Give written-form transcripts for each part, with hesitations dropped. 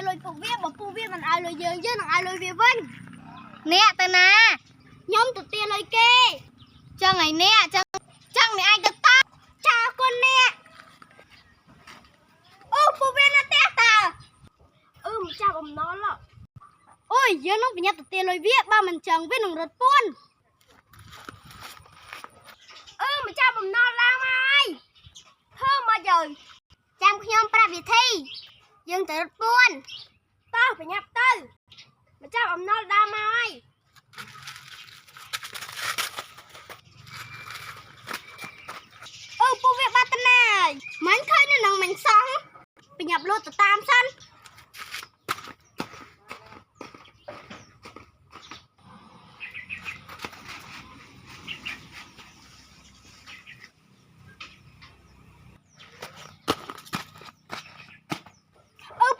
លុយពួកវាបើពួកវាមិនឲ្យលុយយើងនឹងឲ្យលុយវាវិញអ្នកទៅណាខ្ញុំទៅទាលុយគេចឹងហើយអ្នកចឹងអ្នកឯងទៅតចាអរគុណអ្នកអូពួកវានៅផ្ទះតើម្ចាស់បំណុលអូយយើងនឹងប្រញាប់ទៅទាលុយវាបើមិនចឹងវានឹងរត់ពួនម្ចាស់បំណុលឡើងមកហើយធ្វើមកយើងចាំខ្ញុំប្រាប់វិធីយើងទៅរត់ពួនតោះប្រញាប់ទៅម្ចាស់បំណុលដើរមកហើយពួកវាបាត់ទៅណាយមិនឃើញនៅនឹងមិនសោះប្រញាប់លោតទៅតាមសិន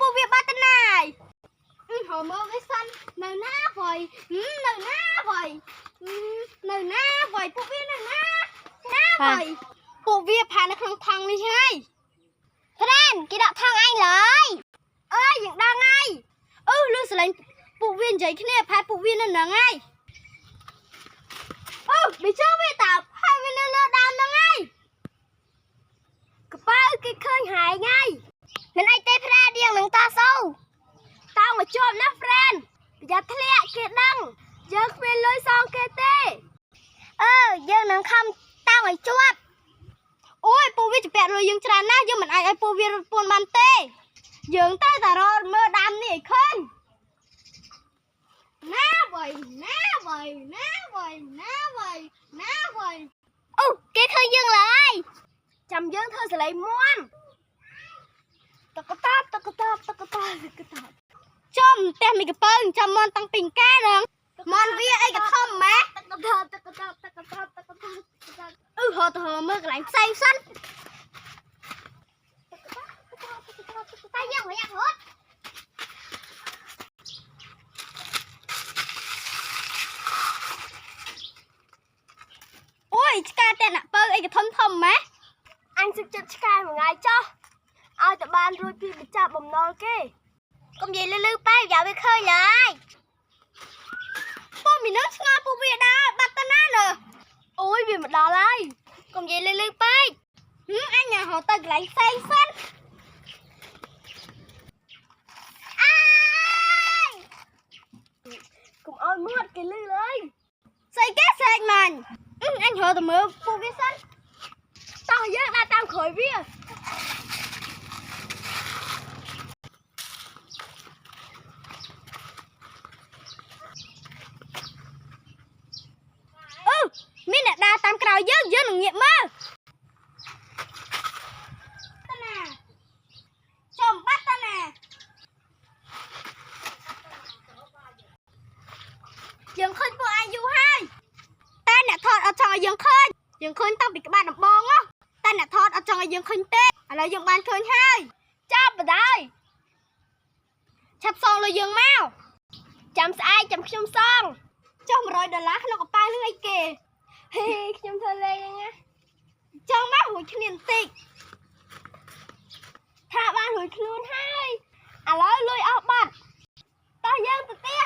ពួកវាបាត់ទៅណាយហៅមើលវាសិននៅណាវ៉ៃនៅណាវ៉ៃពួកវានៅណាវ៉ៃពួកវាផានៅក្នុងថង់នេះហើយហ្វ្រេនគេដាក់ថង់អញឡើយយើងដឹងហើយលឺសលេងពួកវានិយាយគ្នាផាពួកវានៅនឹងហើយបើជើវាតាហើយវានៅលើដើមហ្នឹងហើយកប៉ៅគេឃើញហើយហើយមិនអីទេហ្វ្រេនយើងនឹងតស៊ូតោងមកជាប់ណាហ្វ្រេនប្រយ័ត្នធ្លាក់គេដឹងយើងគ្មានលុយសងគេទេយើងនឹងខំតោងឲ្យជាប់អូយពួកវាជពាក់លុយយើងច្រើនណាស់យើងមិនអាចឲ្យពួកវារត់ពួនបានទេយើងត្រូវតែរត់មើលដើមនេះឲ្យឃើញណាវ៉ៃគេឃើញយើងឡើយចាំយើងធ្វើសលេងមាន់តកតាចំផ្ទះមីកពើចាំមាន់តាំងពីកានឹងមាន់វាអីក៏ធំម៉ែហត់ទៅមើលកន្លែងផ្សេងសិនតែយើងមិនอยากរត់អូយឆ្កែតែអ្នកពើអីក៏ធំម៉ែអញទឹកចិត្តឆ្កែមួយថ្ងៃចោះឲ្យតែបានរួចពីបញ្ចប់បំណុលគេកុំនិយាយលឺប៉ែយ៉ាវាឃើញឡើយពួកមីនឹងឆ្ងល់ពួកវាដែរបាត់ទៅណាលើអូយវាមកដល់ហើយកុំនិយាយលឺពេកអញហៅទៅកន្លែងផ្សេងសិនកុំឲ្យមាត់គេលឺលើស្អីគេស្រែកមាញ់អញហៅទៅមើលពួកវាសិនតោះយើងដើរតាមក្រោយវាមានអ្នកដើរតាមក្រោយយើងនឹងងាកមើលតាណាចំបាត់តាណាយើងឃើញពួកអាយុហើយតែអ្នកថតអត់ចង់ឲ្យយើងឃើញតាំងពីក្បាលដំបងតែអ្នកថតអត់ចង់ឲ្យយើងឃើញទេឥឡូវយើងបានឃើញហើយចាប់បណ្ដោយឆាប់សងលុយយើងមកចាំស្អែកចាំខ្ញុំសងចុះ$100ក្នុងកប៉ាល់នឹងអីគេខ្ញុំធ្វើលេងណាចង់មករួចគ្នាបន្តិចថាបានរួចខ្លួនហើយឥឡូវលុយអស់បាត់តោះយើងទៅផ្ទះ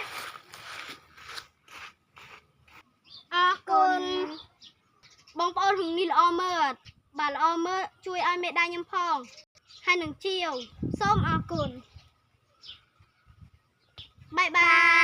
អរគុណបងប្អូនរឿងនេះល្អមើលបាទល្អមើលជួយឲ្យមេដាយខ្ញុំផងហើយនឹងជាវសូមអរគុណបាយបាយ